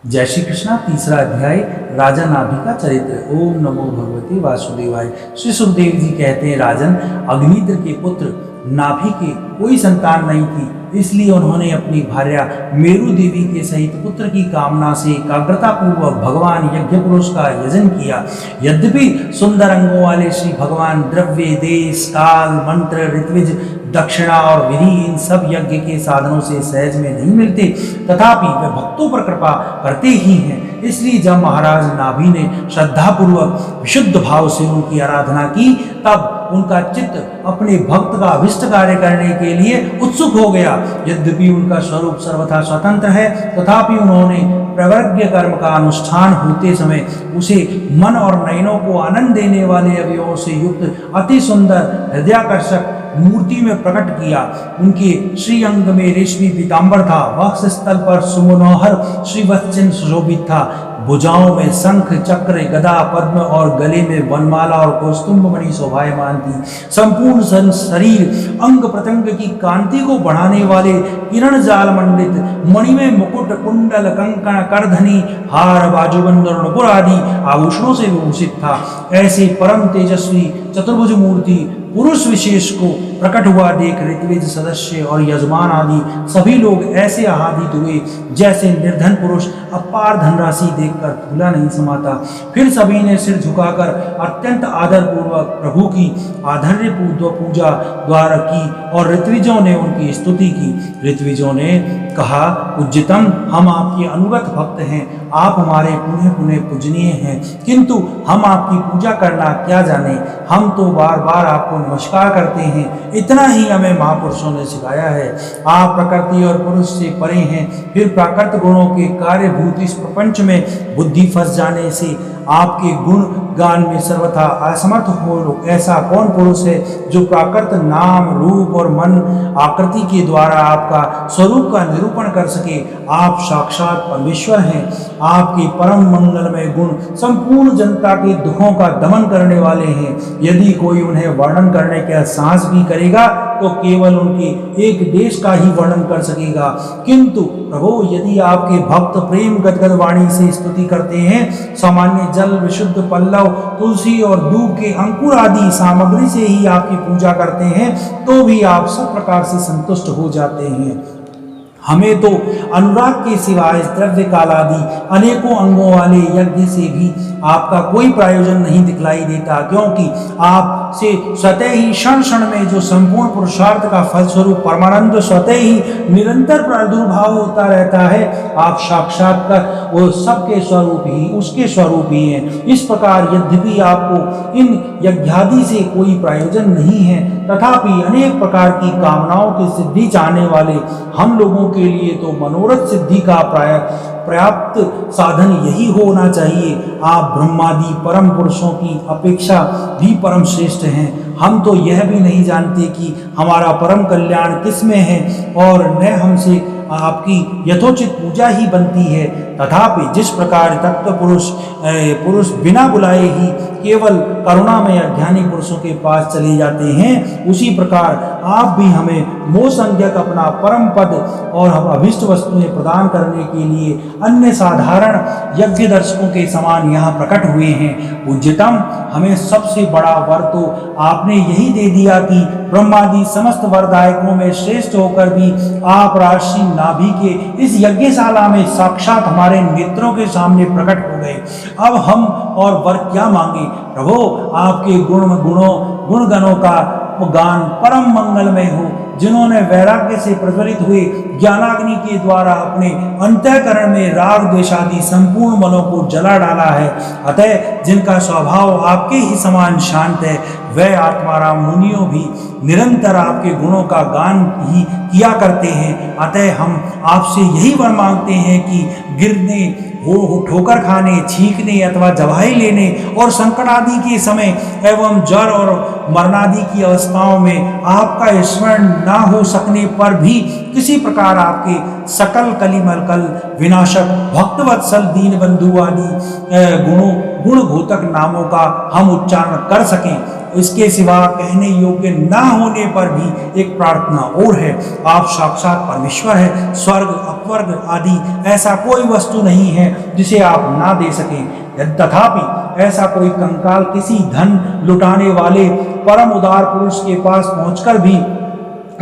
जय श्री कृष्णा। तीसरा अध्याय राजा नाभि का चरित्र। ओम नमो भगवते वासुदेवाय। श्री सुखदेव जी कहते हैं, राजन, अग्निद्र के पुत्र नाभि के कोई संतान नहीं थी, इसलिए उन्होंने अपनी भार्या मेरु देवी के सहित पुत्र की कामना से एकाग्रता पूर्वक भगवान यज्ञ पुरुष का यजन किया। यद्यपि सुंदर अंगों वाले श्री भगवान द्रव्य, देश, काल, मंत्र, ऋत्विज, दक्षिणा और विधि इन सब यज्ञ के साधनों से सहज में नहीं मिलते, तथापि वे भक्तों पर कृपा करते ही हैं। इसलिए जब महाराज नाभि ने श्रद्धापूर्वक विशुद्ध भाव से उनकी आराधना की, तब उनका चित्त अपने भक्त का अभिष्ट कार्य करने के लिए उत्सुक हो गया। यद्यपि उनका स्वरूप सर्वथा स्वतंत्र है, तथापि उन्होंने प्रवर्ग्य कर्म का अनुष्ठान होते समय उसे मन और नयनों को आनंद देने वाले अवयवों से युक्त अति सुंदर हृदयाकर्षक मूर्ति में प्रकट किया। उनके श्री अंग में रेशमी पीतांबर था, वक्ष स्थल पर सुमनोहर श्रीवत्सिन सुशोभित था, भुजाओं में शंख, चक्र, गदा, पद्म और गले में वनमाला और कौस्तुभ मणि शोभायमान थी। संपूर्ण शरीर अंग प्रत्यंग की कांति को बढ़ाने वाले किरण जाल मंडित मणिमय मुकुट, कुंडल, कंकण, करधनी, हार, बाजूबंद और नुपुर आदि आभूषणों से विभूषित था। ऐसे परम तेजस्वी चतुर्भुज मूर्ति पुरुष विशेष को प्रकट हुआ देख ऋत्विज सदस्य और यजमान आदि सभी लोग ऐसे आह्लादित हुए जैसे निर्धन पुरुष अपार धनराशि देखकर फूला नहीं समाता। फिर सभी ने सिर झुकाकर अत्यंत आदर पूर्वक प्रभु की आधर्य पूजा द्वारा की और ऋत्विजों ने उनकी स्तुति की। ऋत्विजों ने कहा, पूज्यतम, हम आपके अनुगत भक्त हैं, आप हमारे पुण्य पुण्य पूजनीय हैं, किंतु हम आपकी पूजा करना क्या जाने, हम तो बार बार आपको नमस्कार करते हैं, इतना ही हमें महापुरुषों ने सिखाया है। आप प्रकृति और पुरुष से परे हैं, फिर प्राकृत गुणों के कार्यभूत इस प्रपंच में बुद्धि फंस जाने से आपके गुण गान में सर्वथा असमर्थ हो। ऐसा कौन पुरुष है जो प्राकृत नाम, रूप और मन आकृति के द्वारा आपका स्वरूप का निरूपण कर सके। आप साक्षात परमेश्वर हैं। आपके परम मंगलमय गुण संपूर्ण जनता के दुखों का दमन करने वाले हैं। यदि कोई उन्हें वर्णन करने का साहस भी करेगा तो केवल उनके एक देश का ही वर्णन कर सकेगा। किंतु प्रभु, यदि आपके भक्त प्रेम गदगद वाणी से स्तुति करते हैं, सामान्य जल, विशुद्ध पल्लव, तुलसी और दूब के अंकुर आदि सामग्री से ही आपकी पूजा करते हैं, तो भी आप सब प्रकार से संतुष्ट हो जाते हैं। हमें तो अनुराग के सिवाय द्रव्य काल आदि अनेकों अंगों वाले यज्ञ से भी आपका कोई प्रयोजन नहीं दिखलाई देता, क्योंकि आपसे स्वतः ही क्षण क्षण में जो संपूर्ण पुरुषार्थ का फलस्वरूप परमानंद स्वतः ही निरंतर प्रादुर्भाव होता रहता है। आप साक्षात कर वो सबके स्वरूप ही उसके स्वरूप ही हैं। इस प्रकार यद्यपि आपको इन यज्ञादि से कोई प्रयोजन नहीं है, तथापि अनेक प्रकार की कामनाओं की सिद्धि चाहने वाले हम लोगों के लिए तो मनोरथ सिद्धि का पर्याप्त साधन यही होना चाहिए। आप ब्रह्मादि परम पुरुषों की अपेक्षा भी परम श्रेष्ठ हैं। हम तो यह भी नहीं जानते कि हमारा परम कल्याण किस में है और न हमसे आपकी यथोचित पूजा ही बनती है। तथापि जिस प्रकार तत्व पुरुष बिना बुलाए ही केवल करुणा में अज्ञानी पुरुषों के पास चले जाते हैं, उसी प्रकार आप भी हमें मोह संज्ञक अपना परम पद और हम अभिष्ट वस्तुएं प्रदान करने के लिए अन्य साधारण यज्ञ दर्शकों के समान यहाँ प्रकट हुए हैं। पूज्यतम, हमें सबसे बड़ा वर तो आपने यही दे दिया कि ब्रह्मादि समस्त वरदायकों में श्रेष्ठ होकर भी आप राशि नाभि के इस यज्ञशाला में साक्षात हमारे नेत्रों के सामने प्रकट हो गए। अब हम और वर क्या मांगे प्रभु। आपके गुणगणों का गान परम मंगलमय हो। जिन्होंने वैराग्य से प्रज्वलित हुए ज्ञानाग्नि के द्वारा अपने अंतःकरण में राग द्वेषादि संपूर्ण मनों को जला डाला है, अतः जिनका स्वभाव आपके ही समान शांत है, वह आत्माराम मुनियों भी निरंतर आपके गुणों का गान ही किया करते हैं। अतः हम आपसे यही वर मांगते हैं कि गिरने, ठोकर खाने, छींकने अथवा जवाही लेने और संकट आदि के समय एवं जड़ और मरणादि की अवस्थाओं में आपका स्मरण ना हो सकने पर भी किसी प्रकार आपके सकल कलिमलकल विनाशक भक्तवत्सल दीन बंधु आदि गुण घोतक नामों का हम उच्चारण कर सकें। इसके सिवा कहने योग्य ना होने पर भी एक प्रार्थना और है। आप साक्षात परमेश्वर है। स्वर्ग अपवर्ग आदि ऐसा कोई वस्तु नहीं है जिसे आप ना दे सकें। तथापि ऐसा कोई कंकाल किसी धन लुटाने वाले परम उदार पुरुष के पास पहुंचकर भी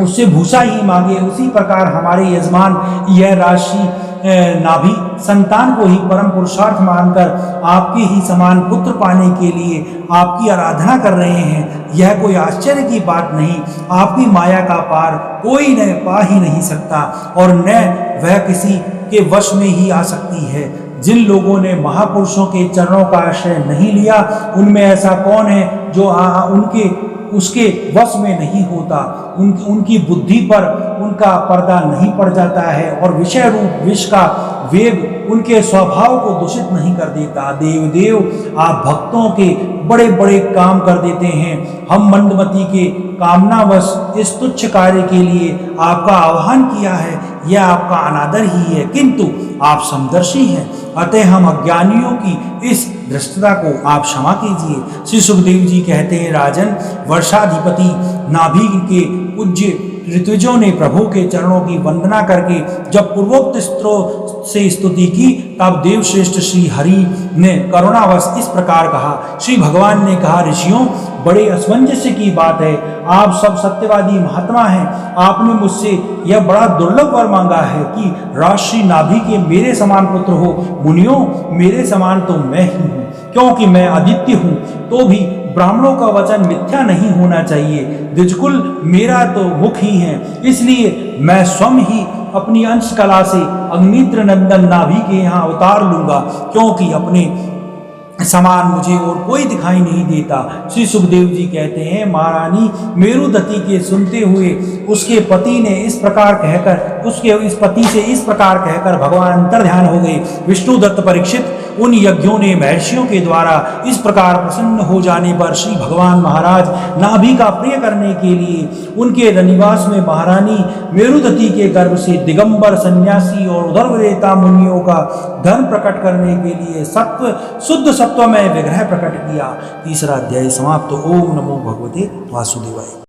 उससे भूसा ही मांगे, उसी प्रकार हमारे यजमान यह राशि नाभि संतान को ही परम पुरुषार्थ मानकर आपके ही समान पुत्र पाने के लिए आपकी आराधना कर रहे हैं। यह कोई आश्चर्य की बात नहीं। आपकी माया का पार कोई न पा ही नहीं सकता और न वह किसी के वश में ही आ सकती है। जिन लोगों ने महापुरुषों के चरणों का आश्रय नहीं लिया, उनमें ऐसा कौन है जो उसके वश में नहीं होता। उनकी बुद्धि पर उनका पर्दा नहीं पड़ जाता है और विषय रूप विष का वेग उनके स्वभाव को दूषित नहीं कर देता। देव आप भक्तों के बड़े बड़े काम कर देते हैं। हम मंदमती के कामनावश इस तुच्छ कार्य के लिए आपका आह्वान किया है, यह आपका अनादर ही है, किंतु आप समदर्शी हैं, अतः हम अज्ञानियों की इस दृष्टता को आप क्षमा कीजिए। श्री सुखदेव जी कहते हैं, राजन, वर्षाधिपति नाभि के पूज्य ऋतुजों ने प्रभु के चरणों की वंदना करके जब पूर्वोक्त स्त्रोत से स्तुति की, तब देवश्रेष्ठ श्री हरि ने करुणावश इस प्रकार कहा। श्री भगवान ने कहा, ऋषियों, बड़े असमंजस्य की बात है। आप सब सत्यवादी महात्मा हैं। आपने मुझसे यह बड़ा दुर्लभ वर मांगा है कि राजश्री नाभि के मेरे समान पुत्र हो। मुनियों, मेरे समान तो मैं ही हूँ, क्योंकि मैं आदित्य हूँ, तो भी ब्राह्मणों का वचन मिथ्या नहीं होना चाहिए। द्विजकुल मेरा तो मुख ही है, इसलिए मैं स्वयं ही अपनी अंश कला से अग्निद्र नंदन नाभि के यहाँ अवतार लूंगा, क्योंकि अपने समान मुझे और कोई दिखाई नहीं देता। श्री सुखदेव जी कहते हैं, महारानी मेरुदत्ती के सुनते हुए उसके पति से इस प्रकार कहकर भगवान अंतर्ध्यान हो गए। विष्णुदत्त परीक्षित, उन यज्ञों ने महर्षियों के द्वारा इस प्रकार प्रसन्न हो जाने पर श्री भगवान महाराज नाभि का प्रिय करने के लिए उनके रनिवास में महारानी मेरुदत्ती के गर्भ से दिगंबर सन्यासी और उदर्वरेता मुनियों का धर्म प्रकट करने के लिए शुद्ध सत्व में विग्रह प्रकट किया। तीसरा अध्याय समाप्त। ओम नमो भगवते वासुदेवाय।